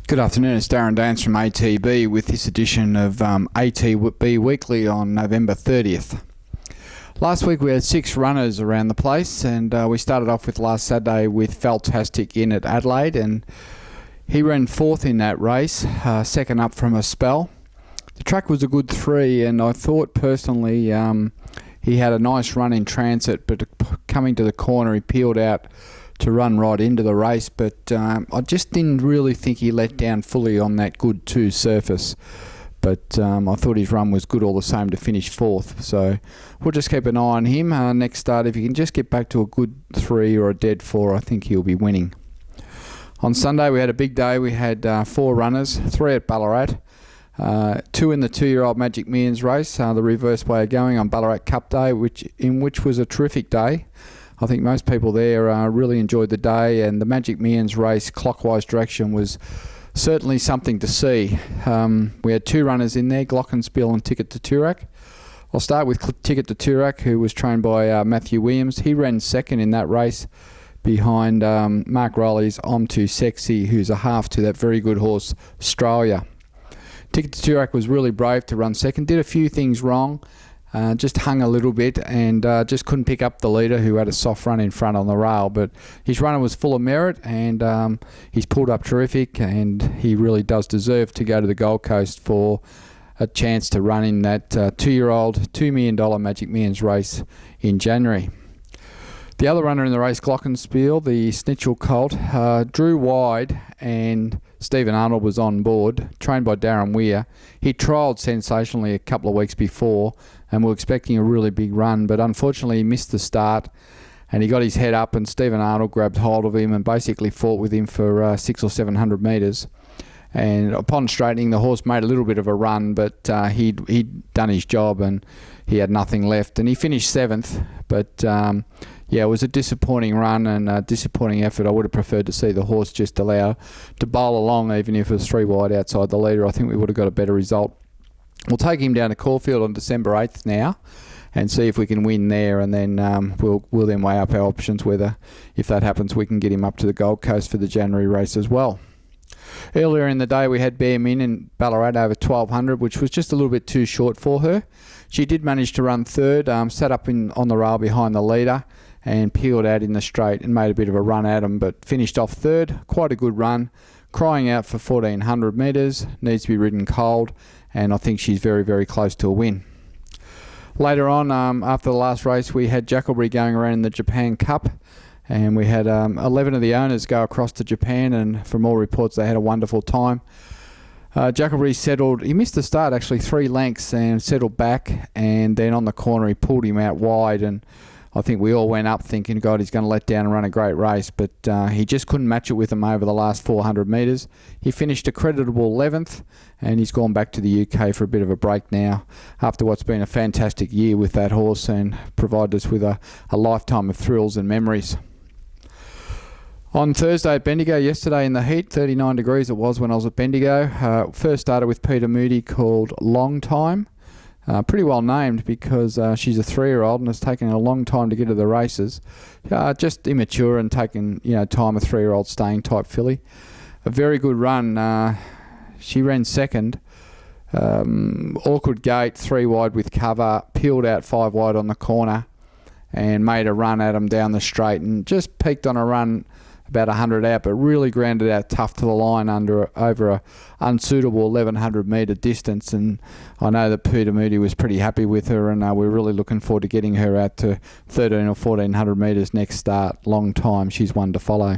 Good afternoon, it's Darren Dance from ATB with this edition of ATB Weekly on November 30th. Last week we had 6 runners around the place, and we started off with last Saturday with Fantastic in at Adelaide, and he ran 4th in that race, second up from a spell. The track was a good 3, and I thought personally he had a nice run in transit, but coming to the corner he peeled out to run right into the race, but I just didn't really think he let down fully on that good 2 surface. But I thought his run was good all the same to finish 4th. So we'll just keep an eye on him next start. If he can just get back to a good 3 or a dead 4, I think he'll be winning. On Sunday we had a big day. We had 4 runners, 3 at Ballarat, 2 in the 2-year-old Magic Millions race, the reverse way of going on Ballarat Cup Day, which was a terrific day. I think most people there really enjoyed the day, and the Magic Millions race clockwise direction was certainly something to see. We had 2 runners in there, Glockenspiel and Ticket to Toorak. I'll start with Ticket to Toorak, who was trained by Matthew Williams. He ran second in that race behind Mark Rowley's I'm Too Sexy, who's a half to that very good horse, Australia. Ticket to Toorak was really brave to run second, did a few things wrong. Just hung a little bit and just couldn't pick up the leader, who had a soft run in front on the rail. But his runner was full of merit, and he's pulled up terrific, and he really does deserve to go to the Gold Coast for a chance to run in that 2-year-old $2 million Magic Millions race in January. The other runner in the race, Glockenspiel, the Snitchell colt, drew wide, and Stephen Arnold was on board, trained by Darren Weir. He trialled sensationally a couple of weeks before, and we're expecting a really big run, but unfortunately he missed the start, and he got his head up, and Stephen Arnold grabbed hold of him and basically fought with him for 600 or 700 metres. And upon straightening, the horse made a little bit of a run, but he'd done his job and he had nothing left, and he finished 7th. But it was a disappointing run and a disappointing effort. I would have preferred to see the horse just allow to bowl along, even if it was 3 wide outside the leader. I think we would have got a better result. We'll take him down to Caulfield on December 8th now and see if we can win there, and then we'll then weigh up our options whether, if that happens, we can get him up to the Gold Coast for the January race as well. Earlier in the day we had Bear Min in Ballarat over 1200, which was just a little bit too short for her. She did manage to run 3rd, sat up on the rail behind the leader and peeled out in the straight and made a bit of a run at him, but finished off 3rd. Quite a good run, crying out for 1400 metres, needs to be ridden cold, and I think she's very, very close to a win. Later on, after the last race, we had Jackleberry going around in the Japan Cup, and we had 11 of the owners go across to Japan, and from all reports they had a wonderful time. Jackleberry settled, he missed the start actually 3 lengths and settled back, and then on the corner he pulled him out wide, and I think we all went up thinking, God, he's going to let down and run a great race, but he just couldn't match it with him over the last 400 metres. He finished a creditable 11th, and he's gone back to the UK for a bit of a break now after what's been a fantastic year with that horse and provided us with a lifetime of thrills and memories. On Thursday at Bendigo, yesterday in the heat, 39 degrees it was when I was at Bendigo. First started with Peter Moody, called Long Time. Pretty well named because she's a 3-year-old and has taken a long time to get to the races. Just immature and taking time a 3-year-old staying type filly. A very good run. She ran 2nd. Awkward gate, 3 wide with cover, peeled out 5 wide on the corner and made a run at him down the straight and just peaked on a run about 100 out, but really grounded out tough to the line over a unsuitable 1100 metre distance. And I know that Peter Moody was pretty happy with her, and we're really looking forward to getting her out to 13 or 1400 metres next start. Long Time, she's one to follow.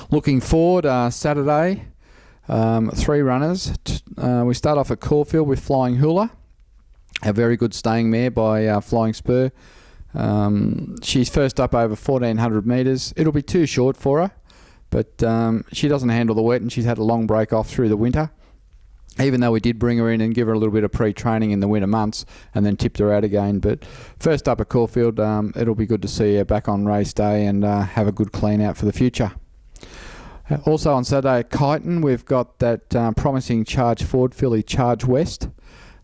Looking forward, Saturday, 3 runners. We start off at Caulfield with Flying Hula, a very good staying mare by Flying Spur. She's first up over 1400 metres. It'll be too short for her, but she doesn't handle the wet, and she's had a long break off through the winter. Even though we did bring her in and give her a little bit of pre-training in the winter months and then tipped her out again. But first up at Caulfield, it'll be good to see her back on race day and have a good clean out for the future. Also on Saturday at Kyneton, we've got that promising Charge Ford filly, Charge West.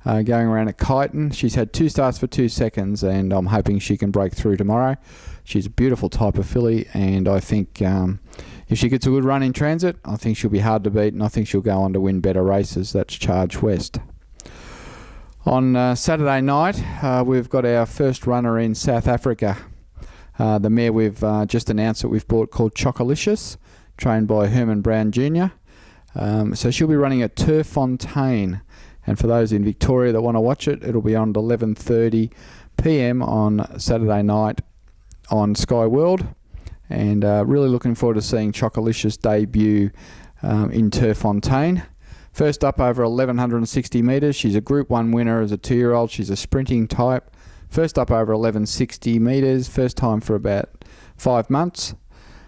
going around at Kyneton. She's had 2 starts for 2 seconds, and I'm hoping she can break through tomorrow. She's a beautiful type of filly, and I think if she gets a good run in transit, I think she'll be hard to beat, and I think she'll go on to win better races. That's Charge West. On Saturday night, we've got our first runner in South Africa. The mare we've just announced that we've bought, called Chocolicious, trained by Herman Brown Jr. So she'll be running at Turffontein. And for those in Victoria that want to watch it, it'll be on at 11:30 p.m. on Saturday night on Sky World. And really looking forward to seeing Chocolicious debut in Turffontein. First up over 1,160 metres. She's a Group 1 winner as a 2-year-old. She's a sprinting type. First up over 1,160 metres. First time for about 5 months.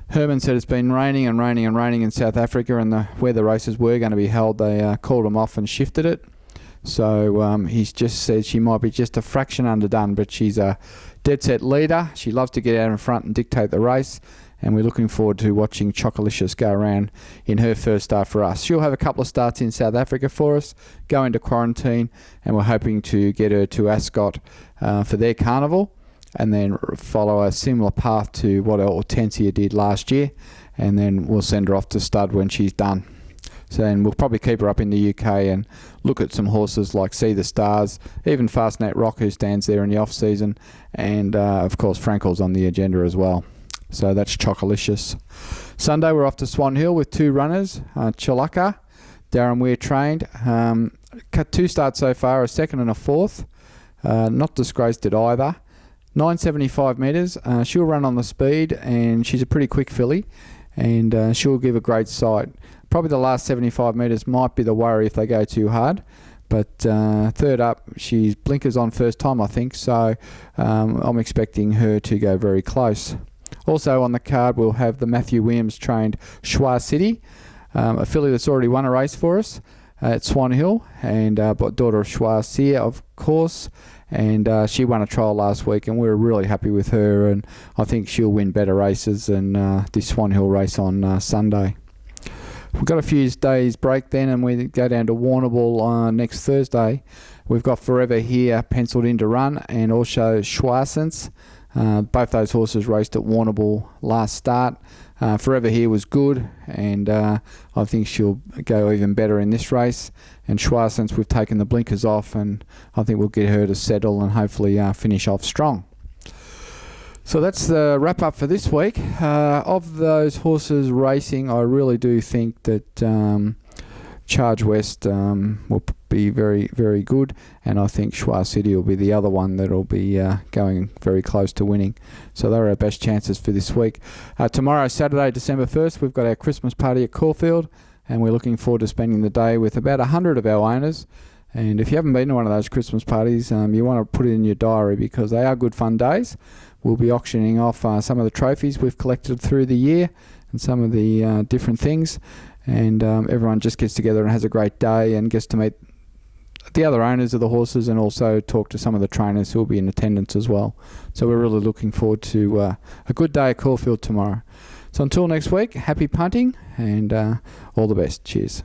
Herman said it's been raining and raining and raining in South Africa, and where the races were going to be held, they called them off and shifted it. So he's just said she might be just a fraction underdone, but she's a dead set leader. She loves to get out in front and dictate the race, and we're looking forward to watching Chocolicious go around in her first start for us. She'll have a couple of starts in South Africa for us, go into quarantine, and we're hoping to get her to Ascot for their carnival, and then follow a similar path to what Hortensia did last year, and then we'll send her off to stud when she's done. So then we'll probably keep her up in the UK and look at some horses like See the Stars, even Fastnet Rock, who stands there in the off-season, and of course Frankel's on the agenda as well. So that's Chocolicious. Sunday we're off to Swan Hill with 2 runners. Chalaka, Darren Weir trained. Cut 2 starts so far, a 2nd and a 4th. Not disgraced at either. 975 metres. She'll run on the speed, and she's a pretty quick filly, and she'll give a great sight. Probably the last 75 metres might be the worry if they go too hard, but third up, she's blinkers on first time, I think, so I'm expecting her to go very close. Also on the card, we'll have the Matthew Williams trained Schwa City, a filly that's already won a race for us at Swan Hill, and daughter of Schwa Sia, of course, and she won a trial last week, and we were really happy with her, and I think she'll win better races than this Swan Hill race on Sunday. We've got a few days break then, and we go down to Warrnambool next Thursday. We've got Forever Here penciled in to run, and also Schwarsens. Both those horses raced at Warrnambool last start. Forever Here was good, and I think she'll go even better in this race. And Schwarsens, we've taken the blinkers off, and I think we'll get her to settle and hopefully finish off strong. So that's the wrap up for this week. Of those horses racing, I really do think that Charge West will be very, very good, and I think Schwa City will be the other one that will be going very close to winning. So they're our best chances for this week. Tomorrow, Saturday, December 1st, we've got our Christmas party at Caulfield, and we're looking forward to spending the day with about 100 of our owners. And if you haven't been to one of those Christmas parties, you want to put it in your diary, because they are good fun days. We'll be auctioning off some of the trophies we've collected through the year and some of the different things. And everyone just gets together and has a great day and gets to meet the other owners of the horses, and also talk to some of the trainers who will be in attendance as well. So we're really looking forward to a good day at Caulfield tomorrow. So until next week, happy punting, and all the best. Cheers.